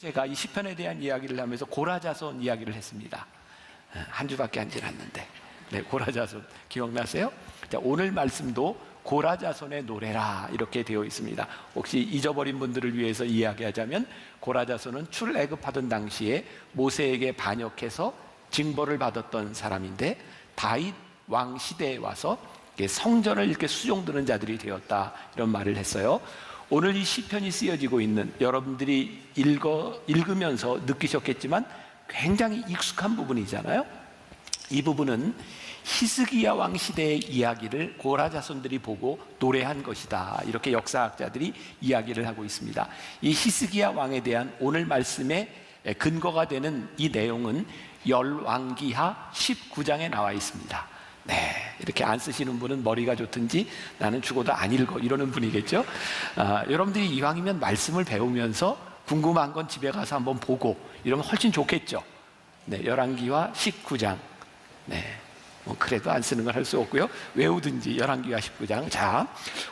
제가 이 시편에 대한 이야기를 하면서 고라자손 이야기를 했습니다. 한 주밖에 안 지났는데, 네, 고라자손 기억나세요? 자, 오늘 말씀도 고라자손의 노래라 이렇게 되어 있습니다. 혹시 잊어버린 분들을 위해서 이야기하자면, 고라자손은 출애굽하던 당시에 모세에게 반역해서 징벌을 받았던 사람인데, 다윗 왕 시대에 와서 성전을 이렇게 수종드는 자들이 되었다, 이런 말을 했어요. 오늘 이 시편이 쓰여지고 있는, 여러분들이 읽으면서 느끼셨겠지만 굉장히 익숙한 부분이잖아요. 이 부분은 히스기야 왕 시대의 이야기를 고라자손들이 보고 노래한 것이다, 이렇게 역사학자들이 이야기를 하고 있습니다. 이 히스기야 왕에 대한 오늘 말씀의 근거가 되는 이 내용은 열왕기하 19장에 나와 있습니다. 네, 이렇게 안 쓰시는 분은 머리가 좋든지 나는 죽어도 안 읽어 이러는 분이겠죠. 여러분들이 이왕이면 말씀을 배우면서 궁금한 건 집에 가서 한번 보고 이러면 훨씬 좋겠죠. 네, 열왕기하 19장. 네, 그래도 안 쓰는 걸 할 수 없고요. 외우든지 열왕기하 19장. 자,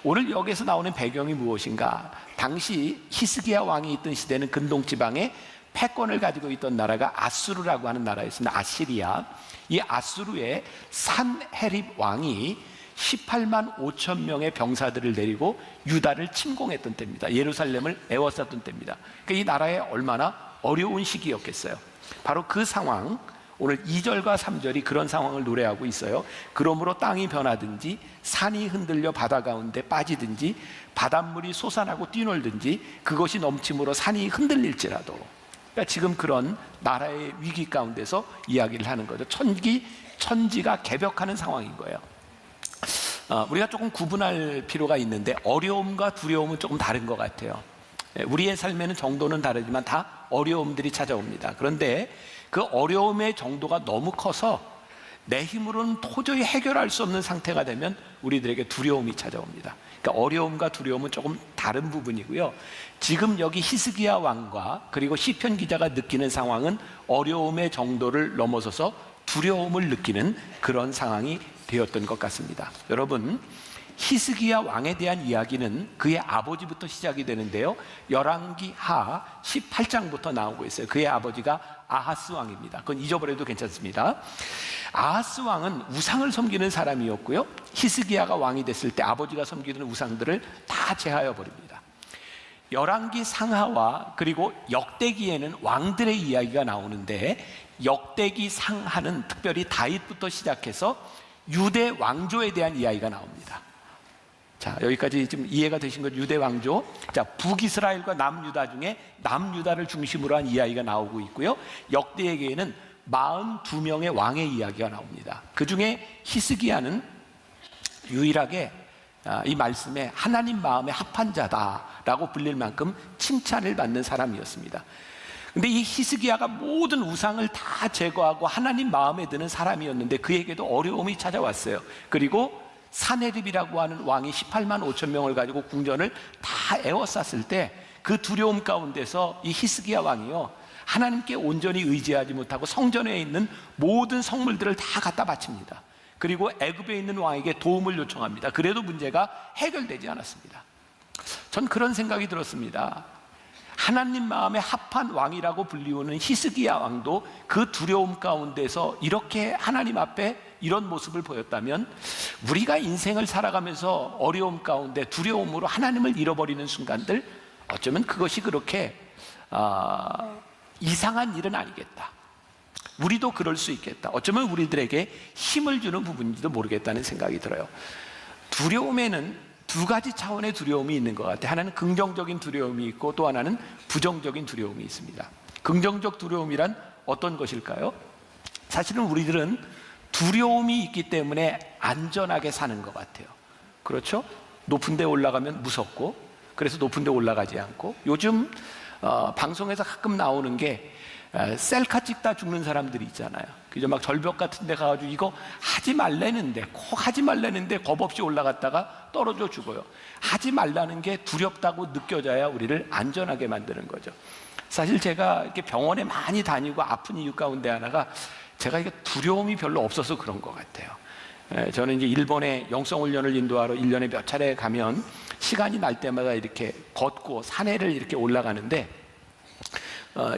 오늘 여기서 나오는 배경이 무엇인가? 당시 히스기야 왕이 있던 시대는 근동 지방에 패권을 가지고 있던 나라가 아수르라고 하는 나라였습니다. 아시리아. 이 아수르의 산헤립 왕이 18만 5천 명의 병사들을 데리고 유다를 침공했던 때입니다. 예루살렘을 에워쌌던 때입니다. 그러니까 이 나라에 얼마나 어려운 시기였겠어요. 바로 그 상황, 오늘 2절과 3절이 그런 상황을 노래하고 있어요. 그러므로 땅이 변하든지 산이 흔들려 바다 가운데 빠지든지 바닷물이 솟아나고 뛰놀든지 그것이 넘침으로 산이 흔들릴지라도. 그러니까 지금 그런 나라의 위기 가운데서 이야기를 하는 거죠. 천지가 개벽하는 상황인 거예요. 우리가 조금 구분할 필요가 있는데, 어려움과 두려움은 조금 다른 것 같아요. 우리의 삶에는 정도는 다르지만 다 어려움들이 찾아옵니다. 그런데 그 어려움의 정도가 너무 커서 내 힘으로는 도저히 해결할 수 없는 상태가 되면 우리들에게 두려움이 찾아옵니다. 그러니까 어려움과 두려움은 조금 다른 부분이고요. 지금 여기 히스기야 왕과 그리고 시편 기자가 느끼는 상황은 어려움의 정도를 넘어서서 두려움을 느끼는 그런 상황이 되었던 것 같습니다. 여러분, 히스기야 왕에 대한 이야기는 그의 아버지부터 시작이 되는데요, 열왕기하 18장부터 나오고 있어요. 그의 아버지가 아하스 왕입니다. 그건 잊어버려도 괜찮습니다. 아하스 왕은 우상을 섬기는 사람이었고요, 히스기야가 왕이 됐을 때 아버지가 섬기는 우상들을 다 제하여 버립니다. 열왕기 상하와 그리고 역대기에는 왕들의 이야기가 나오는데, 역대기 상하는 특별히 다윗부터 시작해서 유대 왕조에 대한 이야기가 나옵니다. 자, 여기까지 좀 이해가 되신 거죠? 유대 왕조. 자, 북이스라엘과 남유다 중에 남유다를 중심으로 한 이야기가 나오고 있고요, 역대기에는 42명의 왕의 이야기가 나옵니다. 그 중에 히스기야는 유일하게 이 말씀에 하나님 마음에 합한 자다라고 불릴 만큼 칭찬을 받는 사람이었습니다. 근데 이 히스기야가 모든 우상을 다 제거하고 하나님 마음에 드는 사람이었는데 그에게도 어려움이 찾아왔어요. 그리고 산헤립이라고 하는 왕이 18만 5천 명을 가지고 궁전을 다 에워쌌을 때 그 두려움 가운데서 이 히스기야 왕이요, 하나님께 온전히 의지하지 못하고 성전에 있는 모든 성물들을 다 갖다 바칩니다. 그리고 애굽에 있는 왕에게 도움을 요청합니다. 그래도 문제가 해결되지 않았습니다. 전 그런 생각이 들었습니다. 하나님 마음에 합한 왕이라고 불리우는 히스기야 왕도 그 두려움 가운데서 이렇게 하나님 앞에 이런 모습을 보였다면, 우리가 인생을 살아가면서 어려움 가운데 두려움으로 하나님을 잃어버리는 순간들, 어쩌면 그것이 그렇게 이상한 일은 아니겠다. 우리도 그럴 수 있겠다. 어쩌면 우리들에게 힘을 주는 부분인지도 모르겠다는 생각이 들어요. 두려움에는 두 가지 차원의 두려움이 있는 것 같아요. 하나는 긍정적인 두려움이 있고 또 하나는 부정적인 두려움이 있습니다. 긍정적 두려움이란 어떤 것일까요? 사실은 우리들은 두려움이 있기 때문에 안전하게 사는 것 같아요. 그렇죠? 높은 데 올라가면 무섭고, 그래서 높은 데 올라가지 않고, 요즘 방송에서 가끔 나오는 게 셀카 찍다 죽는 사람들이 있잖아요. 그죠? 막 절벽 같은 데 가가지고 이거 하지 말라는데, 꼭 하지 말라는데 겁 없이 올라갔다가 떨어져 죽어요. 하지 말라는 게 두렵다고 느껴져야 우리를 안전하게 만드는 거죠. 사실 제가 이렇게 병원에 많이 다니고 아픈 이유 가운데 하나가, 제가 이게 두려움이 별로 없어서 그런 것 같아요. 저는 이제 일본에 영성훈련을 인도하러 1년에 몇 차례 가면 시간이 날 때마다 이렇게 걷고 산에를 이렇게 올라가는데,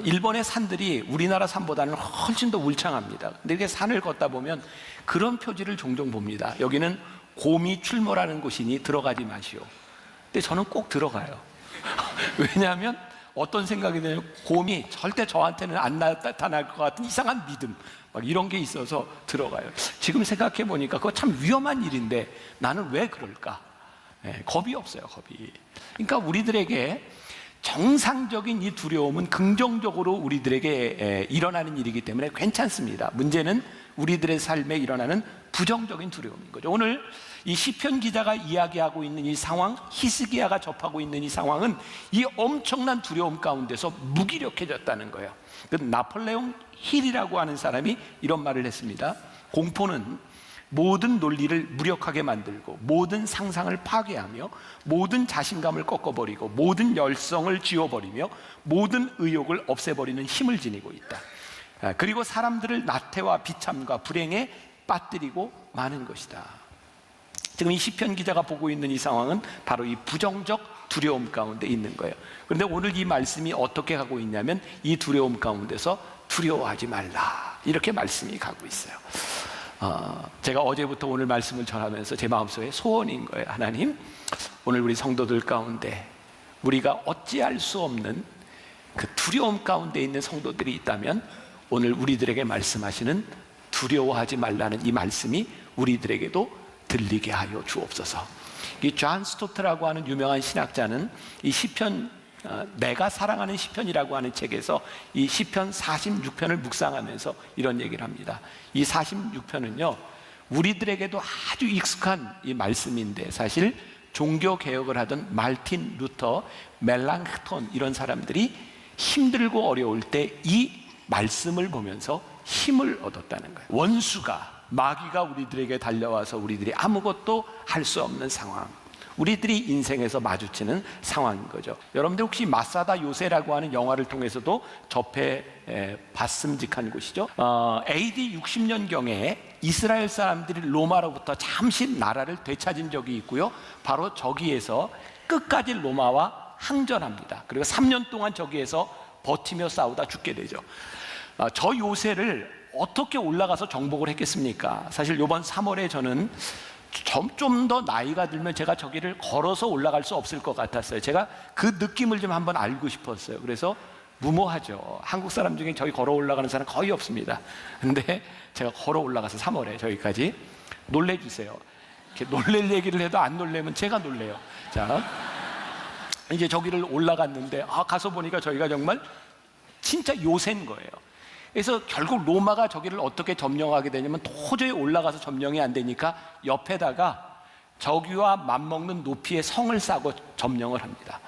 일본의 산들이 우리나라 산보다는 훨씬 더 울창합니다. 근데 이렇게 산을 걷다 보면 그런 표지를 종종 봅니다. 여기는 곰이 출몰하는 곳이니 들어가지 마시오. 근데 저는 꼭 들어가요. 왜냐하면 어떤 생각이 드냐면 곰이 절대 저한테는 안 나타날 것 같은 이상한 믿음, 막 이런 게 있어서 들어가요. 지금 생각해 보니까 그거 참 위험한 일인데 나는 왜 그럴까? 겁이 없어요, 겁이. 그러니까 우리들에게 정상적인 이 두려움은 긍정적으로 우리들에게 일어나는 일이기 때문에 괜찮습니다. 문제는 우리들의 삶에 일어나는 부정적인 두려움인 거죠. 오늘 이 시편 기자가 이야기하고 있는 이 상황, 히스기야가 접하고 있는 이 상황은 이 엄청난 두려움 가운데서 무기력해졌다는 거예요. 그 나폴레옹 힐이라고 하는 사람이 이런 말을 했습니다. 공포는 모든 논리를 무력하게 만들고 모든 상상을 파괴하며 모든 자신감을 꺾어버리고 모든 열성을 지워버리며 모든 의욕을 없애버리는 힘을 지니고 있다. 그리고 사람들을 나태와 비참과 불행에 빠뜨리고 마는 것이다. 지금 이 시편 기자가 보고 있는 이 상황은 바로 이 부정적 두려움 가운데 있는 거예요. 그런데 오늘 이 말씀이 어떻게 가고 있냐면 이 두려움 가운데서 두려워하지 말라, 이렇게 말씀이 가고 있어요. 제가 어제부터 오늘 말씀을 전하면서 제 마음속에 소원인 거예요. 하나님, 오늘 우리 성도들 가운데 우리가 어찌할 수 없는 그 두려움 가운데 있는 성도들이 있다면 오늘 우리들에게 말씀하시는 두려워하지 말라는 이 말씀이 우리들에게도 들리게 하여 주옵소서. 이 존 스토트라고 하는 유명한 신학자는 이 시편, 내가 사랑하는 시편이라고 하는 책에서 이 시편 46편을 묵상하면서 이런 얘기를 합니다. 이 46편은요 우리들에게도 아주 익숙한 이 말씀인데, 사실 종교 개혁을 하던 말틴 루터, 멜랑크톤 이런 사람들이 힘들고 어려울 때 이 말씀을 보면서 힘을 얻었다는 거예요. 원수가, 마귀가 우리들에게 달려와서 우리들이 아무것도 할 수 없는 상황, 우리들이 인생에서 마주치는 상황인 거죠. 여러분들 혹시 마사다 요새라고 하는 영화를 통해서도 접해 봤음직한 곳이죠. AD 60년경에 이스라엘 사람들이 로마로부터 잠시 나라를 되찾은 적이 있고요, 바로 저기에서 끝까지 로마와 항전합니다. 그리고 3년 동안 저기에서 버티며 싸우다 죽게 되죠. 저 요새를 어떻게 올라가서 정복을 했겠습니까? 사실 이번 3월에 저는 좀 더 나이가 들면 제가 저기를 걸어서 올라갈 수 없을 것 같았어요. 제가 그 느낌을 좀 한번 알고 싶었어요. 그래서 무모하죠. 한국 사람 중에 저기 걸어 올라가는 사람 거의 없습니다. 근데 제가 걸어 올라가서 3월에 저기까지 놀래주세요. 이렇게 놀랄 얘기를 해도 안 놀래면 제가 놀래요. 자, 이제 저기를 올라갔는데 가서 보니까 저희가 정말 진짜 요새인 거예요. 그래서 결국 로마가 저기를 어떻게 점령하게 되냐면 도저히 올라가서 점령이 안 되니까 옆에다가 저기와 맞먹는 높이의 성을 쌓고 점령을 합니다.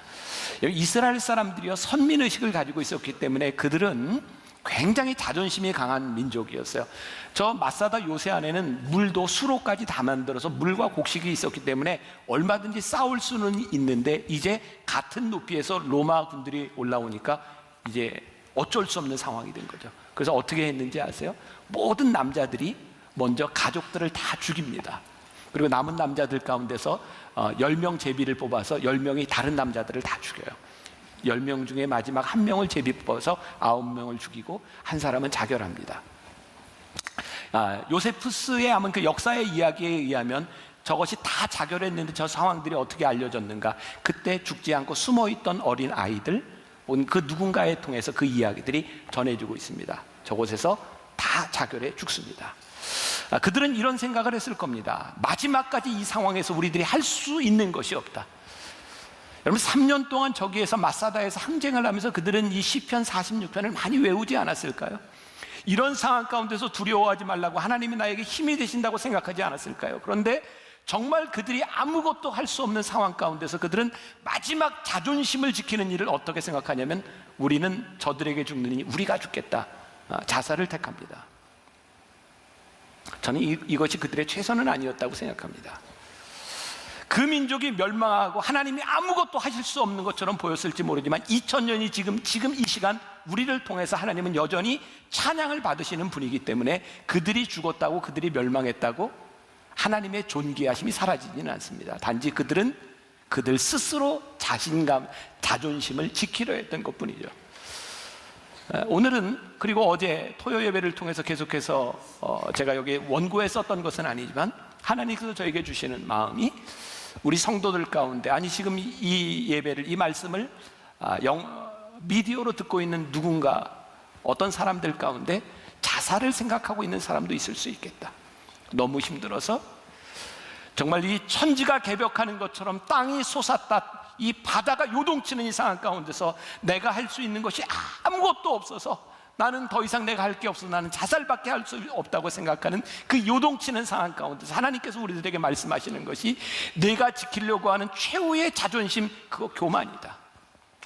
이스라엘 사람들이요 선민의식을 가지고 있었기 때문에 그들은 굉장히 자존심이 강한 민족이었어요. 저 마사다 요새 안에는 물도 수로까지 다 만들어서 물과 곡식이 있었기 때문에 얼마든지 싸울 수는 있는데 이제 같은 높이에서 로마 군들이 올라오니까 이제 어쩔 수 없는 상황이 된 거죠. 그래서 어떻게 했는지 아세요? 모든 남자들이 먼저 가족들을 다 죽입니다. 그리고 남은 남자들 가운데서 10명 제비를 뽑아서 10명이 다른 남자들을 다 죽여요. 10명 중에 마지막 1명을 제비 뽑아서 9명을 죽이고 한 사람은 자결합니다. 요세푸스의 아마 그 역사의 이야기에 의하면 저것이 다 자결했는데 저 상황들이 어떻게 알려졌는가? 그때 죽지 않고 숨어있던 어린 아이들, 그 누군가에 통해서 그 이야기들이 전해지고 있습니다. 저곳에서 다 자결해 죽습니다. 그들은 이런 생각을 했을 겁니다. 마지막까지 이 상황에서 우리들이 할 수 있는 것이 없다. 여러분 3년 동안 저기에서 마사다에서 항쟁을 하면서 그들은 이 시편 46편을 많이 외우지 않았을까요? 이런 상황 가운데서 두려워하지 말라고 하나님이 나에게 힘이 되신다고 생각하지 않았을까요? 그런데 정말 그들이 아무것도 할 수 없는 상황 가운데서 그들은 마지막 자존심을 지키는 일을 어떻게 생각하냐면 우리는 저들에게 죽느니 우리가 죽겠다. 자살을 택합니다. 저는 이것이 그들의 최선은 아니었다고 생각합니다. 그 민족이 멸망하고 하나님이 아무것도 하실 수 없는 것처럼 보였을지 모르지만 2000년이 지금 이 시간 우리를 통해서 하나님은 여전히 찬양을 받으시는 분이기 때문에 그들이 죽었다고 그들이 멸망했다고 하나님의 존귀하심이 사라지지는 않습니다. 단지 그들은 그들 스스로 자신감, 자존심을 지키려 했던 것뿐이죠. 오늘은 그리고 어제 토요 예배를 통해서 계속해서 제가 여기 원고에 썼던 것은 아니지만 하나님께서 저에게 주시는 마음이 우리 성도들 가운데, 아니 지금 이 예배를, 이 말씀을 미디어로 듣고 있는 누군가, 어떤 사람들 가운데 자살을 생각하고 있는 사람도 있을 수 있겠다. 너무 힘들어서 정말 이 천지가 개벽하는 것처럼 땅이 솟았다, 이 바다가 요동치는 이 상황 가운데서 내가 할 수 있는 것이 아무것도 없어서 나는 더 이상 내가 할 게 없어, 나는 자살밖에 할 수 없다고 생각하는 그 요동치는 상황 가운데서 하나님께서 우리들에게 말씀하시는 것이 내가 지키려고 하는 최후의 자존심, 그거 교만이다.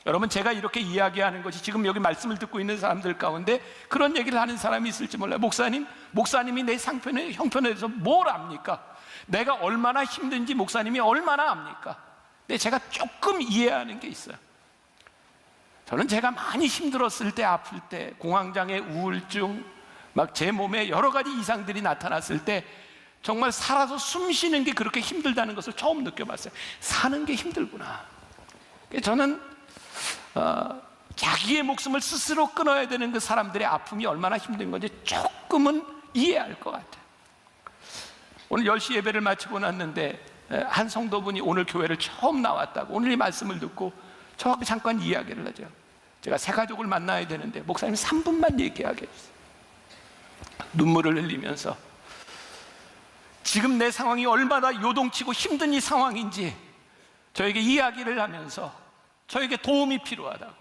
여러분, 제가 이렇게 이야기하는 것이 지금 여기 말씀을 듣고 있는 사람들 가운데 그런 얘기를 하는 사람이 있을지 몰라요. 목사님이 내 형편에 대해서 뭘 압니까? 내가 얼마나 힘든지 목사님이 얼마나 압니까? 근데 제가 조금 이해하는 게 있어요. 저는 제가 많이 힘들었을 때, 아플 때, 공황장애, 우울증, 막 제 몸에 여러 가지 이상들이 나타났을 때 정말 살아서 숨 쉬는 게 그렇게 힘들다는 것을 처음 느껴봤어요. 사는 게 힘들구나. 저는 자기의 목숨을 스스로 끊어야 되는 그 사람들의 아픔이 얼마나 힘든 건지 조금은 이해할 것 같아요. 오늘 10시 예배를 마치고 났는데 한 성도분이 오늘 교회를 처음 나왔다고, 오늘 이 말씀을 듣고 저하고 잠깐 이야기를 하죠. 제가 새 가족을 만나야 되는데 목사님 3분만 얘기하게 해주세요. 눈물을 흘리면서 지금 내 상황이 얼마나 요동치고 힘든 이 상황인지 저에게 이야기를 하면서 저에게 도움이 필요하다고.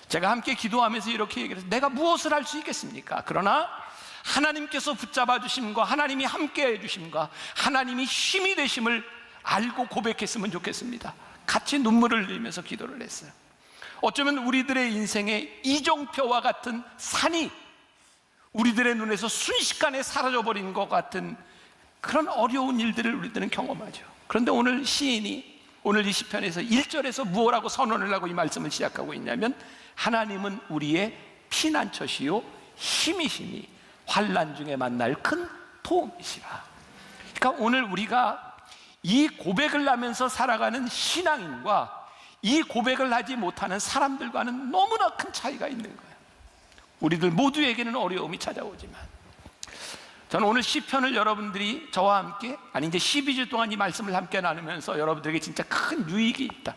제가 함께 기도하면서 이렇게 얘기를 해서 내가 무엇을 할 수 있겠습니까? 그러나 하나님께서 붙잡아 주심과 하나님이 함께 해 주심과 하나님이 힘이 되심을 알고 고백했으면 좋겠습니다. 같이 눈물을 흘리면서 기도를 했어요. 어쩌면 우리들의 인생에 이정표와 같은 산이 우리들의 눈에서 순식간에 사라져버린 것 같은 그런 어려운 일들을 우리들은 경험하죠. 그런데 오늘 시인이 오늘 이 시편에서 1절에서 무엇라고 선언을 하고 이 말씀을 시작하고 있냐면, 하나님은 우리의 피난처시요 힘이시니 환난 중에 만날 큰 도움이시라. 그러니까 오늘 우리가 이 고백을 하면서 살아가는 신앙인과 이 고백을 하지 못하는 사람들과는 너무나 큰 차이가 있는 거예요. 우리들 모두에게는 어려움이 찾아오지만, 저는 오늘 시편을 여러분들이 저와 함께, 아니 이제 12주 동안 이 말씀을 함께 나누면서 여러분들에게 진짜 큰 유익이 있다.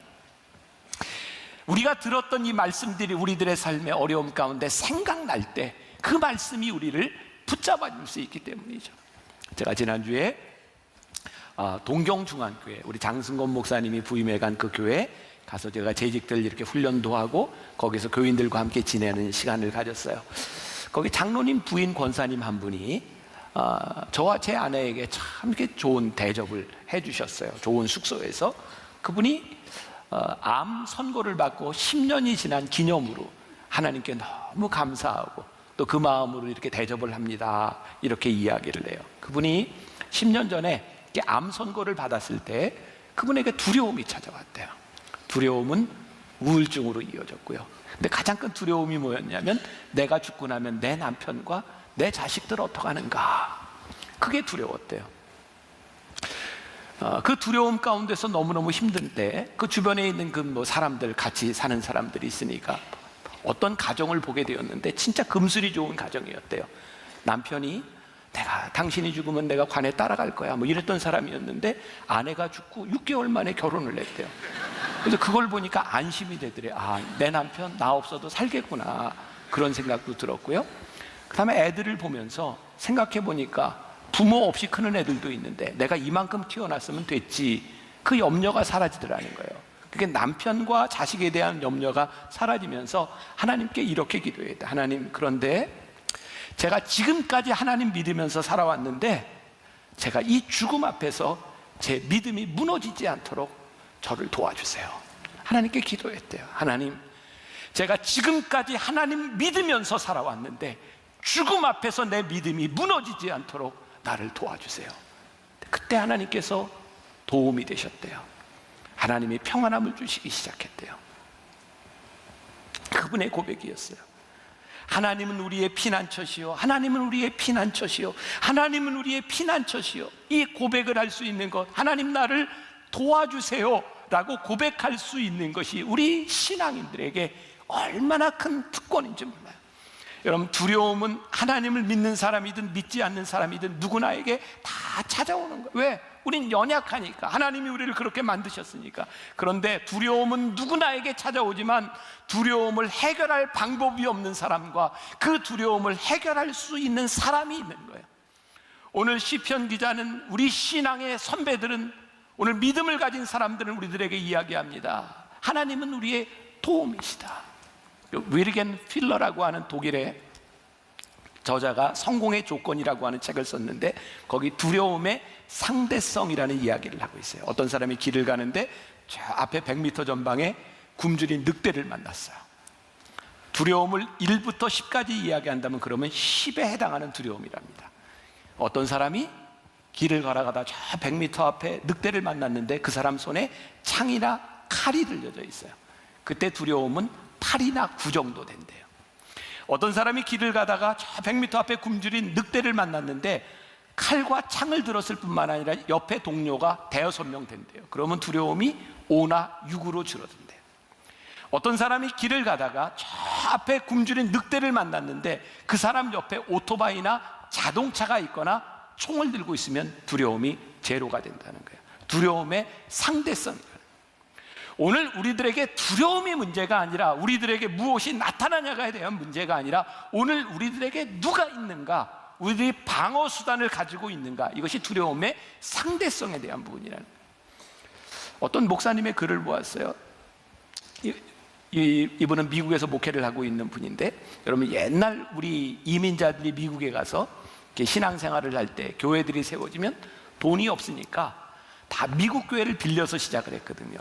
우리가 들었던 이 말씀들이 우리들의 삶의 어려움 가운데 생각날 때 그 말씀이 우리를 붙잡아 줄 수 있기 때문이죠. 제가 지난주에 동경중앙교회 우리 장승건 목사님이 부임해 간 그 교회 가서 제가 재직들 이렇게 훈련도 하고 거기서 교인들과 함께 지내는 시간을 가졌어요. 거기 장로님 부인 권사님 한 분이 저와 제 아내에게 참 이렇게 좋은 대접을 해주셨어요. 좋은 숙소에서. 그분이 암 선고를 받고 10년이 지난 기념으로 하나님께 너무 감사하고 또 그 마음으로 이렇게 대접을 합니다. 이렇게 이야기를 해요. 그분이 10년 전에 암 선고를 받았을 때 그분에게 두려움이 찾아왔대요. 두려움은 우울증으로 이어졌고요. 근데 가장 큰 두려움이 뭐였냐면, 내가 죽고 나면 내 남편과 내 자식들 어떡하는가, 그게 두려웠대요. 그 두려움 가운데서 너무너무 힘든 때 그 주변에 있는 그 사람들, 같이 사는 사람들이 있으니까 어떤 가정을 보게 되었는데 진짜 금슬이 좋은 가정이었대요. 남편이 당신이 죽으면 내가 관에 따라갈 거야 이랬던 사람이었는데 아내가 죽고 6개월 만에 결혼을 했대요. 그래서 그걸 보니까 안심이 되더래요. 내 남편 나 없어도 살겠구나, 그런 생각도 들었고요. 그 다음에 애들을 보면서 생각해 보니까 부모 없이 크는 애들도 있는데 내가 이만큼 키워놨으면 됐지, 그 염려가 사라지더라는 거예요. 그게 남편과 자식에 대한 염려가 사라지면서 하나님께 이렇게 기도했다. 하나님, 그런데 제가 지금까지 하나님 믿으면서 살아왔는데 제가 이 죽음 앞에서 제 믿음이 무너지지 않도록 저를 도와주세요. 하나님께 기도했대요. 하나님, 제가 지금까지 하나님 믿으면서 살아왔는데 죽음 앞에서 내 믿음이 무너지지 않도록 나를 도와주세요. 그때 하나님께서 도움이 되셨대요. 하나님이 평안함을 주시기 시작했대요. 그분의 고백이었어요. 하나님은 우리의 피난처시요, 하나님은 우리의 피난처시요, 하나님은 우리의 피난처시요. 이 고백을 할 수 있는 것, 하나님 나를 도와주세요 라고 고백할 수 있는 것이 우리 신앙인들에게 얼마나 큰 특권인지 몰라요. 여러분, 두려움은 하나님을 믿는 사람이든 믿지 않는 사람이든 누구나에게 다 찾아오는 거예요. 왜? 우린 연약하니까. 하나님이 우리를 그렇게 만드셨으니까. 그런데 두려움은 누구나에게 찾아오지만 두려움을 해결할 방법이 없는 사람과 그 두려움을 해결할 수 있는 사람이 있는 거예요. 오늘 시편 기자는, 우리 신앙의 선배들은, 오늘 믿음을 가진 사람들은 우리들에게 이야기합니다. 하나님은 우리의 도움이시다. 위르겐 필러라고 하는 독일의 저자가 성공의 조건이라고 하는 책을 썼는데, 거기 두려움의 상대성이라는 이야기를 하고 있어요. 어떤 사람이 길을 가는데 저 앞에 100m 전방에 굶주린 늑대를 만났어요. 두려움을 1부터 10까지 이야기한다면 그러면 10에 해당하는 두려움이랍니다. 어떤 사람이 길을 걸어가다 저 100m 앞에 늑대를 만났는데 그 사람 손에 창이나 칼이 들려져 있어요. 그때 두려움은 8이나 9 정도 된대요. 어떤 사람이 길을 가다가 저 100m 앞에 굶주린 늑대를 만났는데 칼과 창을 들었을 뿐만 아니라 옆에 동료가 대여섯 명 된대요. 그러면 두려움이 5나 6으로 줄어든대요. 어떤 사람이 길을 가다가 저 앞에 굶주린 늑대를 만났는데 그 사람 옆에 오토바이나 자동차가 있거나 총을 들고 있으면 두려움이 제로가 된다는 거예요. 두려움의 상대성. 오늘 우리들에게 두려움이 문제가 아니라, 우리들에게 무엇이 나타나냐에 대한 문제가 아니라, 오늘 우리들에게 누가 있는가, 우리들이 방어 수단을 가지고 있는가, 이것이 두려움의 상대성에 대한 부분이라는 거예요. 어떤 목사님의 글을 보았어요. 이분은 미국에서 목회를 하고 있는 분인데, 여러분, 옛날 우리 이민자들이 미국에 가서 신앙생활을 할 때 교회들이 세워지면 돈이 없으니까 다 미국 교회를 빌려서 시작을 했거든요.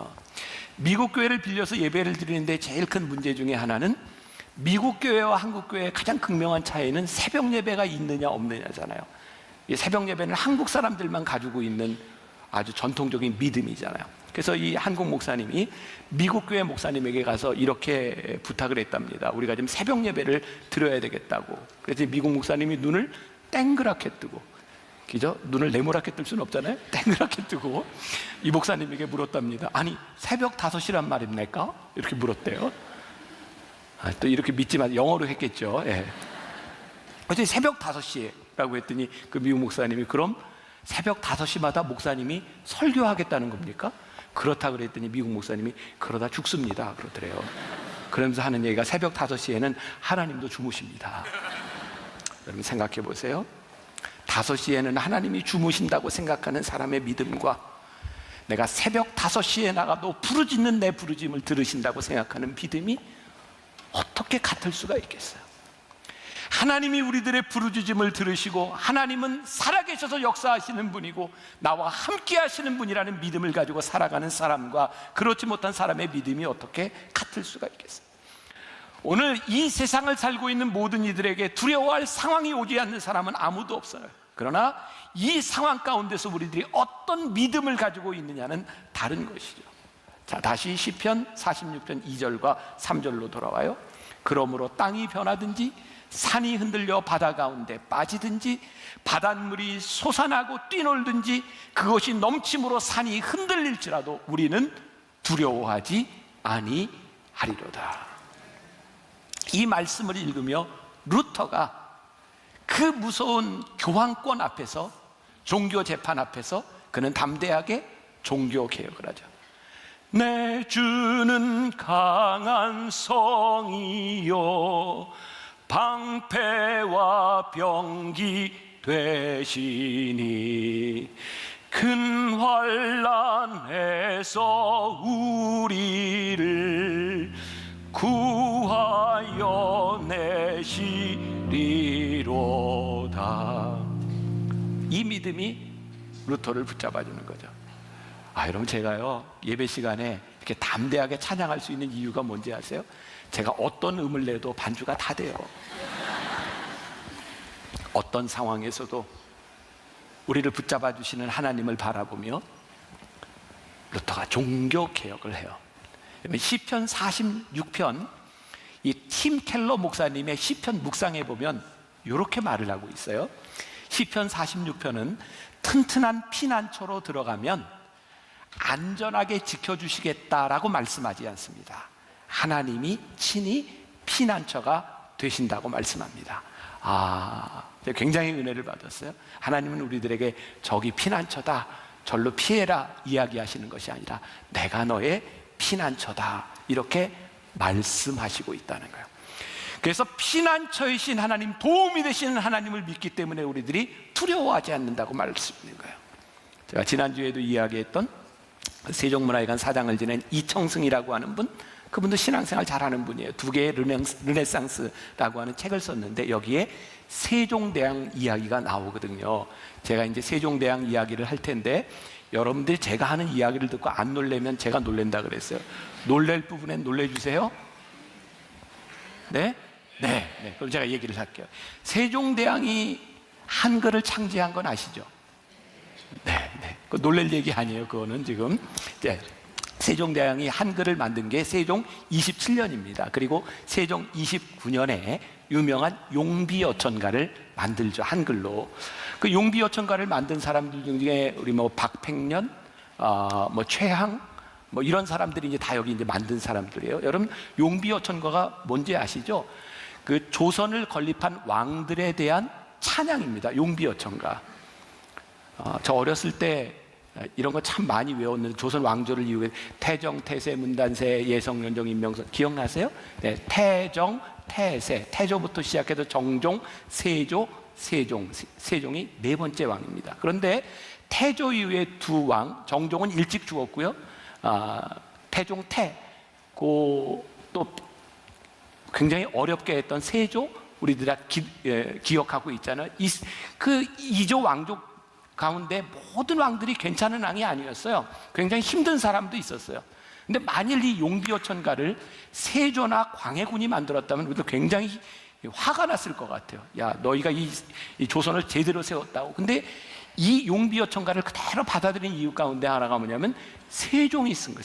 미국 교회를 빌려서 예배를 드리는데 제일 큰 문제 중에 하나는, 미국 교회와 한국 교회의 가장 극명한 차이는 새벽 예배가 있느냐 없느냐잖아요. 이 새벽 예배는 한국 사람들만 가지고 있는 아주 전통적인 믿음이잖아요. 그래서 이 한국 목사님이 미국 교회 목사님에게 가서 이렇게 부탁을 했답니다. 우리가 지금 새벽 예배를 드려야 되겠다고. 그래서 미국 목사님이 눈을 땡그랗게 뜨고, 그죠? 눈을 네모랗게 뜰 수는 없잖아요. 땡그랗게 뜨고 이 목사님에게 물었답니다. 아니, 새벽 5시란 말입니까? 이렇게 물었대요. 또 이렇게 믿지 마, 영어로 했겠죠. 예. 어제 새벽 5시라고 했더니 그 미국 목사님이, 그럼 새벽 5시마다 목사님이 설교하겠다는 겁니까? 그렇다 그랬더니 미국 목사님이, 그러다 죽습니다 그러더래요. 그러면서 하는 얘기가, 새벽 5시에는 하나님도 주무십니다. 여러분 생각해 보세요. 5시에는 하나님이 주무신다고 생각하는 사람의 믿음과, 내가 새벽 5시에 나가도 부르짖는 내 부르짖음을 들으신다고 생각하는 믿음이 어떻게 같을 수가 있겠어요? 하나님이 우리들의 부르짖음을 들으시고, 하나님은 살아계셔서 역사하시는 분이고 나와 함께 하시는 분이라는 믿음을 가지고 살아가는 사람과 그렇지 못한 사람의 믿음이 어떻게 같을 수가 있겠어요? 오늘 이 세상을 살고 있는 모든 이들에게 두려워할 상황이 오지 않는 사람은 아무도 없어요. 그러나 이 상황 가운데서 우리들이 어떤 믿음을 가지고 있느냐는 다른 것이죠. 자, 다시 시편 46편 2절과 3절로 돌아와요. 그러므로 땅이 변하든지 산이 흔들려 바다 가운데 빠지든지 바닷물이 솟아나고 뛰놀든지 그것이 넘침으로 산이 흔들릴지라도 우리는 두려워하지 아니하리로다. 이 말씀을 읽으며 루터가 그 무서운 교황권 앞에서, 종교 재판 앞에서 그는 담대하게 종교 개혁을 하죠. 내 주는 강한 성이요 방패와 병기 되시니 큰 환난에서 우리를 구하여 내시리로다. 이 믿음이 루터를 붙잡아 주는 거죠. 여러분, 제가요 예배 시간에 이렇게 담대하게 찬양할 수 있는 이유가 뭔지 아세요? 제가 어떤 음을 내도 반주가 다 돼요. 어떤 상황에서도 우리를 붙잡아 주시는 하나님을 바라보며 루터가 종교 개혁을 해요. 시편 46편, 이 팀 켈러 목사님의 시편 묵상에 보면 이렇게 말을 하고 있어요. 시편 46편은 튼튼한 피난처로 들어가면 안전하게 지켜주시겠다라고 말씀하지 않습니다. 하나님이 친히 피난처가 되신다고 말씀합니다. 제가 굉장히 은혜를 받았어요. 하나님은 우리들에게 저기 피난처다, 절로 피해라 이야기하시는 것이 아니라 내가 너의 피난처다, 이렇게 말씀하시고 있다는 거예요. 그래서 피난처이신 하나님, 도움이 되시는 하나님을 믿기 때문에 우리들이 두려워하지 않는다고 말씀드린 거예요. 제가 지난주에도 이야기했던 세종문화회관 사장을 지낸 이청승이라고 하는 분, 그분도 신앙생활 잘하는 분이에요. 2개의 르네상스라고 하는 책을 썼는데 여기에 세종대왕 이야기가 나오거든요. 제가 이제 세종대왕 이야기를 할 텐데 여러분들이 제가 하는 이야기를 듣고 안 놀래면 제가 놀랜다 그랬어요. 놀랄 부분엔 놀래주세요. 네? 네. 그럼 제가 얘기를 할게요. 세종대왕이 한글을 창제한 건 아시죠? 네. 그 놀랄 얘기 아니에요. 그거는 지금. 네. 세종대왕이 한글을 만든 게 세종 27년입니다. 그리고 세종 29년에 유명한 용비어천가를 만들죠, 한글로. 그 용비어천가를 만든 사람들 중에 우리 박팽년, 최항, 이런 사람들이 이제 다 여기 이제 만든 사람들이에요. 여러분, 용비어천가가 뭔지 아시죠? 그 조선을 건립한 왕들에 대한 찬양입니다. 용비어천가. 저 어렸을 때 이런 거 참 많이 외웠는데, 조선 왕조를 이후에 태정, 태세, 문단세, 예성, 연종, 임명선 기억나세요? 네, 태정, 태세, 태조부터 시작해서 정종, 세조, 세종이 4번째 왕입니다. 그런데 태조 이후에 2왕, 정종은 일찍 죽었고요. 태종, 또 굉장히 어렵게 했던 세조, 우리들 다 기억하고 있잖아요. 그 2조 왕족 가운데 모든 왕들이 괜찮은 왕이 아니었어요. 굉장히 힘든 사람도 있었어요. 근데 만일 이 용비어천가를 세조나 광해군이 만들었다면 우리도 굉장히 화가 났을 것 같아요. 야, 너희가 이 조선을 제대로 세웠다고. 근데 이 용비어천가를 그대로 받아들인 이유 가운데 하나가 뭐냐면 세종이 쓴 거예요.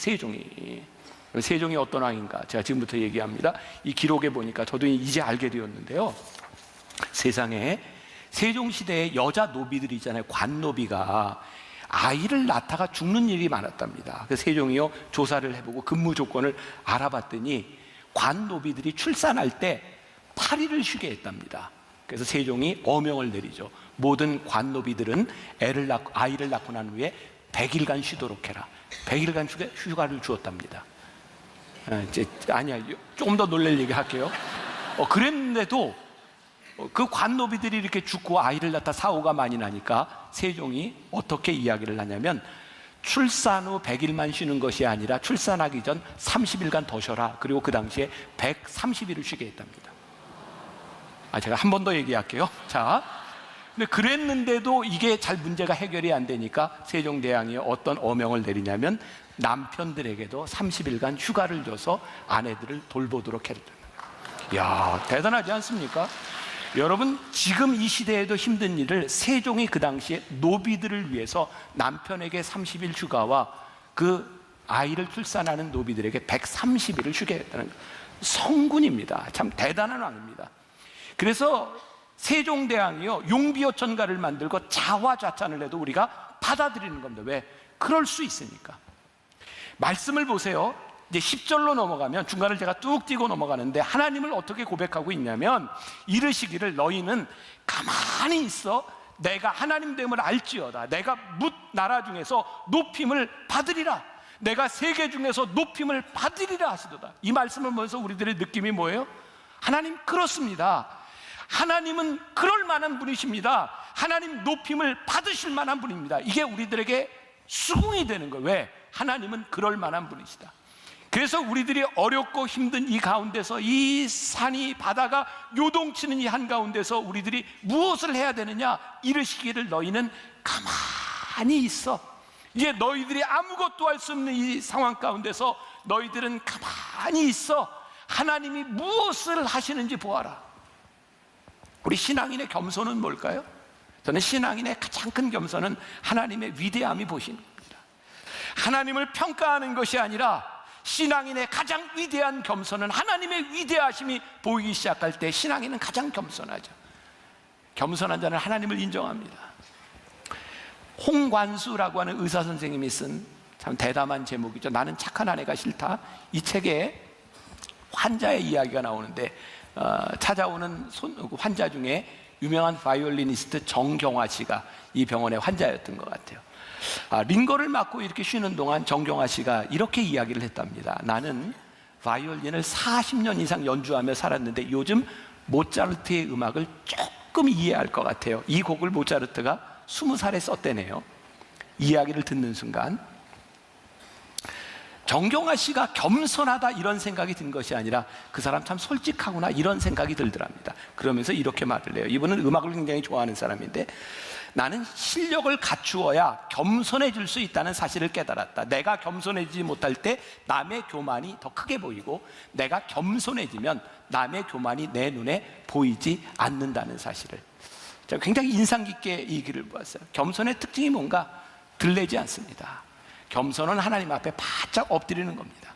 세종이 어떤 왕인가? 제가 지금부터 얘기합니다. 이 기록에 보니까 저도 이제 알게 되었는데요. 세상에 세종시대에 여자 노비들이 있잖아요. 관노비가 아이를 낳다가 죽는 일이 많았답니다. 그래서 세종이요, 조사를 해보고 근무 조건을 알아봤더니 관노비들이 출산할 때 8일을 쉬게 했답니다. 그래서 세종이 어명을 내리죠. 모든 관노비들은 아이를 낳고 난 후에 100일간 쉬도록 해라. 100일간 휴가를 주었답니다. 아니야, 조금 더 놀랄 얘기 할게요. 그랬는데도 그 관노비들이 이렇게 죽고 아이를 낳다 사고가 많이 나니까 세종이 어떻게 이야기를 하냐면, 출산 후 100일만 쉬는 것이 아니라 출산하기 전 30일간 더 쉬어라. 그리고 그 당시에 130일을 쉬게 했답니다. 제가 한 번 더 얘기할게요. 근데 그랬는데도 이게 잘 문제가 해결이 안 되니까 세종대왕이 어떤 어명을 내리냐면 남편들에게도 30일간 휴가를 줘서 아내들을 돌보도록 했다. 이야, 대단하지 않습니까? 여러분, 지금 이 시대에도 힘든 일을 세종이 그 당시에 노비들을 위해서 남편에게 30일 휴가와 그 아이를 출산하는 노비들에게 130일을 쉬게 했다는 성군입니다. 참 대단한 왕입니다. 그래서 세종대왕이요, 용비어천가를 만들고 자화자찬을 해도 우리가 받아들이는 겁니다. 왜? 그럴 수 있으니까. 말씀을 보세요. 이제 10절로 넘어가면, 중간을 제가 뚝 띄고 넘어가는데 하나님을 어떻게 고백하고 있냐면, 이르시기를 너희는 가만히 있어 내가 하나님 됨을 알지어다. 내가 뭇 나라 중에서 높임을 받으리라. 내가 세계 중에서 높임을 받으리라 하시도다. 이 말씀을 보면서 우리들의 느낌이 뭐예요? 하나님, 그렇습니다. 하나님은 그럴 만한 분이십니다. 하나님 높임을 받으실 만한 분입니다. 이게 우리들에게 수긍이 되는 거예요. 왜? 하나님은 그럴 만한 분이시다. 그래서 우리들이 어렵고 힘든 이 가운데서, 이 산이 바다가 요동치는 이 한가운데서 우리들이 무엇을 해야 되느냐? 이르시기를 너희는 가만히 있어. 이제 너희들이 아무것도 할 수 없는 이 상황 가운데서 너희들은 가만히 있어. 하나님이 무엇을 하시는지 보아라. 우리 신앙인의 겸손은 뭘까요? 저는 신앙인의 가장 큰 겸손은 하나님의 위대함이 보시는 겁니다. 하나님을 평가하는 것이 아니라 신앙인의 가장 위대한 겸손은 하나님의 위대하심이 보이기 시작할 때 신앙인은 가장 겸손하죠. 겸손한 자는 하나님을 인정합니다. 홍관수라고 하는 의사 선생님이 쓴 참 대담한 제목이죠. 나는 착한 아내가 싫다. 이 책에 환자의 이야기가 나오는데 찾아오는 환자 중에 유명한 바이올리니스트 정경화 씨가 이 병원의 환자였던 것 같아요. 링거를 맞고 이렇게 쉬는 동안 정경화 씨가 이렇게 이야기를 했답니다. 나는 바이올린을 40년 이상 연주하며 살았는데 요즘 모차르트의 음악을 조금 이해할 것 같아요. 이 곡을 모차르트가 20살에 썼대네요. 이야기를 듣는 순간 정경화 씨가 겸손하다 이런 생각이 든 것이 아니라 그 사람 참 솔직하구나 이런 생각이 들더랍니다. 그러면서 이렇게 말을 해요. 이분은 음악을 굉장히 좋아하는 사람인데, 나는 실력을 갖추어야 겸손해질 수 있다는 사실을 깨달았다. 내가 겸손해지지 못할 때 남의 교만이 더 크게 보이고, 내가 겸손해지면 남의 교만이 내 눈에 보이지 않는다는 사실을. 제가 굉장히 인상 깊게 이 글을 보았어요. 겸손의 특징이 뭔가 들리지 않습니다. 겸손은 하나님 앞에 바짝 엎드리는 겁니다.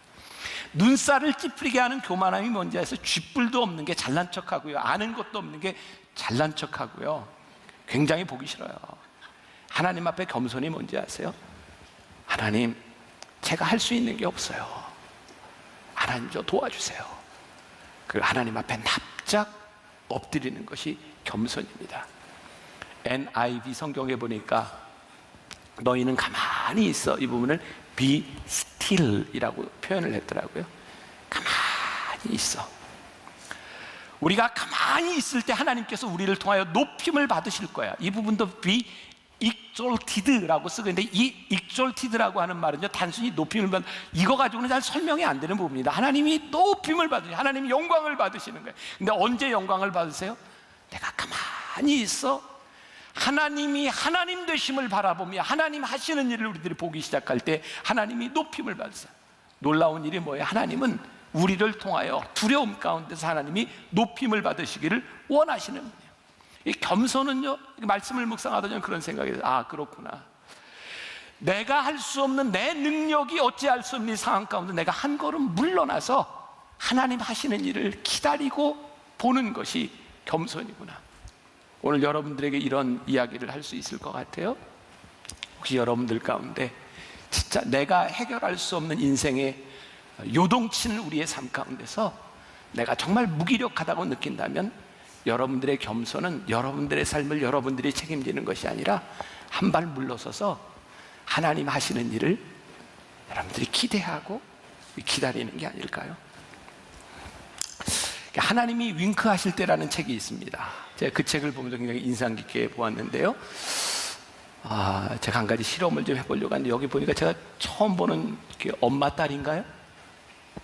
눈살을 찌푸리게 하는 교만함이 뭔지 해서 쥐뿔도 없는 게 잘난 척하고요, 아는 것도 없는 게 잘난 척하고요, 굉장히 보기 싫어요. 하나님 앞에 겸손이 뭔지 아세요? 하나님, 제가 할 수 있는 게 없어요. 하나님, 저 도와주세요. 그 하나님 앞에 납작 엎드리는 것이 겸손입니다. NIV 성경에 보니까 너희는 가만히 있어, 이 부분을 be still 이라고 표현을 했더라고요. 가만히 있어. 우리가 가만히 있을 때 하나님께서 우리를 통하여 높임을 받으실 거야. 이 부분도 be exalted라고 쓰고 있는데, 이 exalted라고 하는 말은요, 단순히 높임을 받는, 이거 가지고는 잘 설명이 안 되는 부분입니다. 하나님이 높임을 받으시고 하나님이 영광을 받으시는 거예요. 근데 언제 영광을 받으세요? 내가 가만히 있어 하나님이 하나님 되심을 바라보며 하나님 하시는 일을 우리들이 보기 시작할 때 하나님이 높임을 받으세요. 놀라운 일이 뭐예요? 하나님은 우리를 통하여 두려움 가운데서 하나님이 높임을 받으시기를 원하시는 분이에요. 이 겸손은요, 말씀을 묵상하다 저는 그런 생각이 들어요. 그렇구나. 내가 할 수 없는, 내 능력이 어찌할 수 없는 이 상황 가운데 내가 한 걸음 물러나서 하나님 하시는 일을 기다리고 보는 것이 겸손이구나. 오늘 여러분들에게 이런 이야기를 할 수 있을 것 같아요. 혹시 여러분들 가운데 진짜 내가 해결할 수 없는 인생의 요동치는 우리의 삶 가운데서 내가 정말 무기력하다고 느낀다면, 여러분들의 겸손은 여러분들의 삶을 여러분들이 책임지는 것이 아니라 한 발 물러서서 하나님 하시는 일을 여러분들이 기대하고 기다리는 게 아닐까요? 하나님이 윙크하실 때라는 책이 있습니다. 제가 그 책을 보면서 굉장히 인상 깊게 보았는데요, 제가 한 가지 실험을 좀 해보려고 하는데, 여기 보니까 제가 처음 보는 엄마 딸인가요?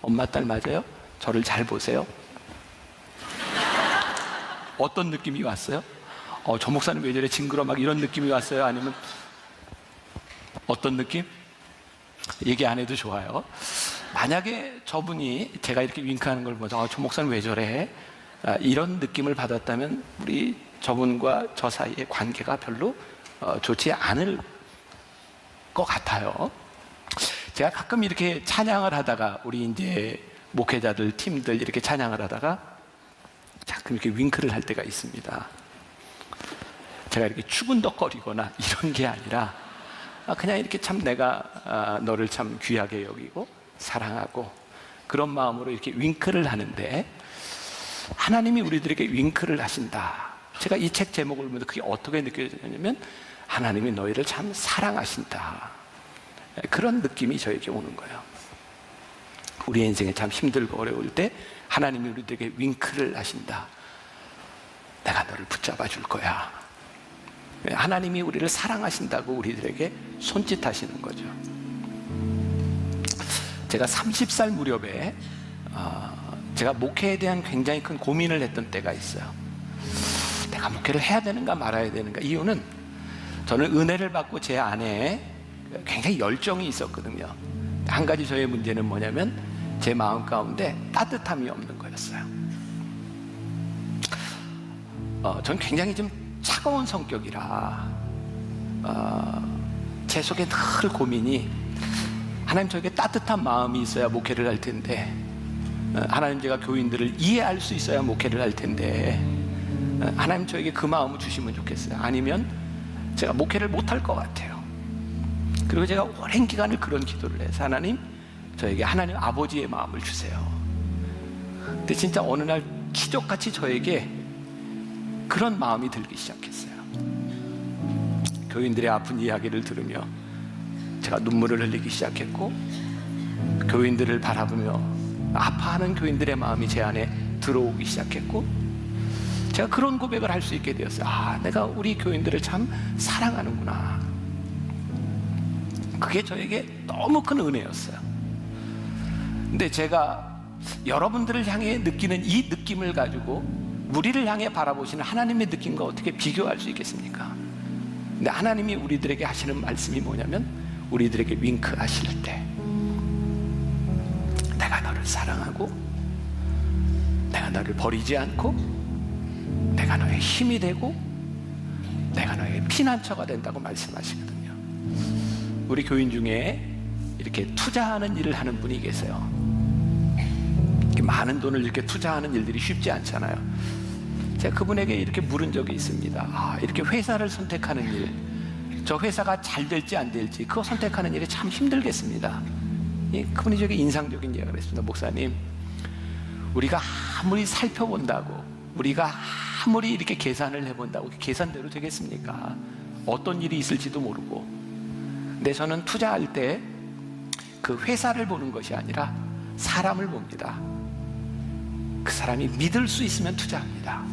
엄마 딸 맞아요? 저를 잘 보세요. 어떤 느낌이 왔어요? 저 목사님 왜 저래 징그러, 막 이런 느낌이 왔어요? 아니면 어떤 느낌? 얘기 안 해도 좋아요. 만약에 저분이 제가 이렇게 윙크하는 걸 보면서 저 목사님 왜 저래? 이런 느낌을 받았다면 우리 저분과 저 사이의 관계가 별로 좋지 않을 것 같아요. 제가 가끔 이렇게 찬양을 하다가, 우리 이제 목회자들 팀들 이렇게 찬양을 하다가 가끔 이렇게 윙크를 할 때가 있습니다. 제가 이렇게 추근덕거리거나 이런 게 아니라 그냥 이렇게 참 내가 너를 참 귀하게 여기고 사랑하고 그런 마음으로 이렇게 윙크를 하는데, 하나님이 우리들에게 윙크를 하신다. 제가 이 책 제목을 보면서 그게 어떻게 느껴지냐면, 하나님이 너희를 참 사랑하신다, 그런 느낌이 저에게 오는 거예요. 우리 인생에 참 힘들고 어려울 때 하나님이 우리들에게 윙크를 하신다. 내가 너를 붙잡아 줄 거야. 하나님이 우리를 사랑하신다고 우리들에게 손짓하시는 거죠. 제가 30살 무렵에 제가 목회에 대한 굉장히 큰 고민을 했던 때가 있어요. 내가 목회를 해야 되는가 말아야 되는가. 이유는 저는 은혜를 받고 제 안에 굉장히 열정이 있었거든요. 한 가지 저의 문제는 뭐냐면 제 마음 가운데 따뜻함이 없는 거였어요. 저는 굉장히 좀 차가운 성격이라 제 속에 늘 고민이, 하나님 저에게 따뜻한 마음이 있어야 목회를 할 텐데, 하나님 제가 교인들을 이해할 수 있어야 목회를 할 텐데, 하나님 저에게 그 마음을 주시면 좋겠어요. 아니면 제가 목회를 못할 것 같아요. 그리고 제가 오랜 기간을 그런 기도를 해서, 하나님 저에게 하나님 아버지의 마음을 주세요. 근데 진짜 어느 날 기적같이 저에게 그런 마음이 들기 시작했어요. 교인들의 아픈 이야기를 들으며 제가 눈물을 흘리기 시작했고, 교인들을 바라보며 아파하는 교인들의 마음이 제 안에 들어오기 시작했고, 제가 그런 고백을 할 수 있게 되었어요. 아, 내가 우리 교인들을 참 사랑하는구나. 그게 저에게 너무 큰 은혜였어요. 근데 제가 여러분들을 향해 느끼는 이 느낌을 가지고 우리를 향해 바라보시는 하나님의 느낌과 어떻게 비교할 수 있겠습니까? 근데 하나님이 우리들에게 하시는 말씀이 뭐냐면, 우리들에게 윙크하실 때 내가 너를 사랑하고 내가 너를 버리지 않고 내가 너의 힘이 되고 내가 너의 피난처가 된다고 말씀하시거든요. 우리 교인 중에 이렇게 투자하는 일을 하는 분이 계세요. 이렇게 많은 돈을 이렇게 투자하는 일들이 쉽지 않잖아요. 제가 그분에게 이렇게 물은 적이 있습니다. 아, 이렇게 회사를 선택하는 일, 저 회사가 잘 될지 안 될지 그거 선택하는 일이 참 힘들겠습니다. 그분이 저에게 인상적인 이야기를 했습니다. 목사님, 우리가 아무리 살펴본다고, 우리가 아무리 이렇게 계산을 해본다고 그 계산대로 되겠습니까? 어떤 일이 있을지도 모르고. 근데 저는 투자할 때 그 회사를 보는 것이 아니라 사람을 봅니다. 그 사람이 믿을 수 있으면 투자합니다.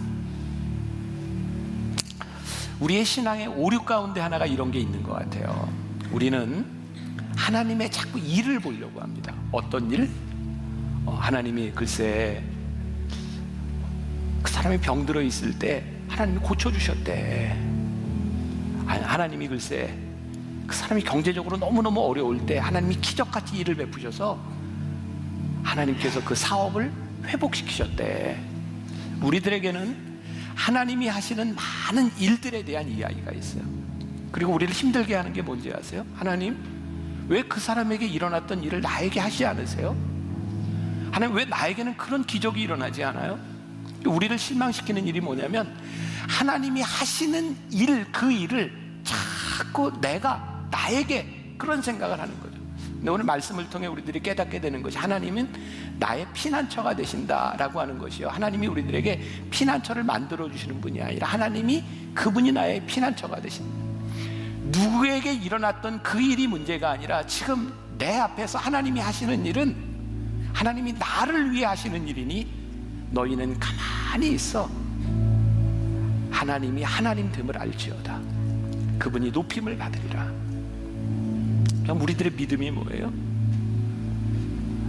우리의 신앙의 오류 가운데 하나가 이런 게 있는 것 같아요. 우리는 하나님의 자꾸 일을 보려고 합니다. 어떤 일? 하나님이 글쎄 그 사람이 병들어 있을 때 하나님이 고쳐주셨대. 하나님이 글쎄 그 사람이 경제적으로 너무너무 어려울 때 하나님이 기적같이 일을 베푸셔서 하나님께서 그 사업을 회복시키셨대. 우리들에게는 하나님이 하시는 많은 일들에 대한 이야기가 있어요. 그리고 우리를 힘들게 하는 게 뭔지 아세요? 하나님, 왜 그 사람에게 일어났던 일을 나에게 하시지 않으세요? 하나님, 왜 나에게는 그런 기적이 일어나지 않아요? 우리를 실망시키는 일이 뭐냐면, 하나님이 하시는 일, 그 일을 자꾸 나에게 그런 생각을 하는 거죠. 근데 오늘 말씀을 통해 우리들이 깨닫게 되는 것이, 하나님은 나의 피난처가 되신다라고 하는 것이요, 하나님이 우리들에게 피난처를 만들어 주시는 분이 아니라 하나님이 그분이 나의 피난처가 되신다. 누구에게 일어났던 그 일이 문제가 아니라 지금 내 앞에서 하나님이 하시는 일은 하나님이 나를 위해 하시는 일이니 너희는 가만히 있어 하나님이 하나님됨을 알지어다. 그분이 높임을 받으리라. 그럼 우리들의 믿음이 뭐예요?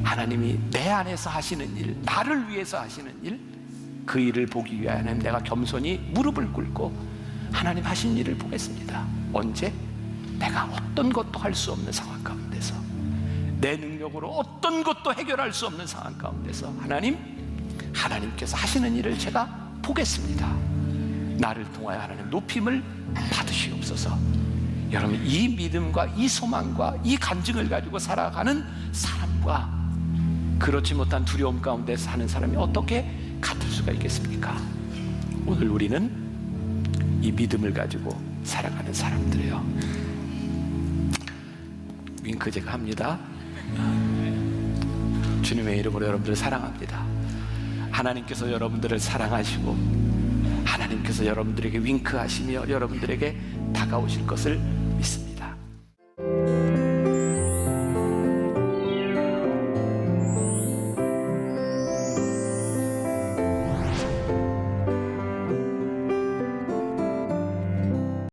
하나님이 내 안에서 하시는 일, 나를 위해서 하시는 일, 그 일을 보기 위하여 내가 겸손히 무릎을 꿇고 하나님 하신 일을 보겠습니다. 언제? 내가 어떤 것도 할 수 없는 상황 가운데서, 내 능력으로 어떤 것도 해결할 수 없는 상황 가운데서 하나님께서 하시는 일을 제가 보겠습니다. 나를 통하여 하나님 높임을 받으시옵소서. 여러분, 이 믿음과 이 소망과 이 간증을 가지고 살아가는 사람과 그렇지 못한 두려움 가운데 사는 사람이 어떻게 같을 수가 있겠습니까? 오늘 우리는 이 믿음을 가지고 살아가는 사람들이에요. 윙크 제가 합니다. 주님의 이름으로 여러분들을 사랑합니다. 하나님께서 여러분들을 사랑하시고 하나님께서 여러분들에게 윙크하시며 여러분들에게 다가오실 것을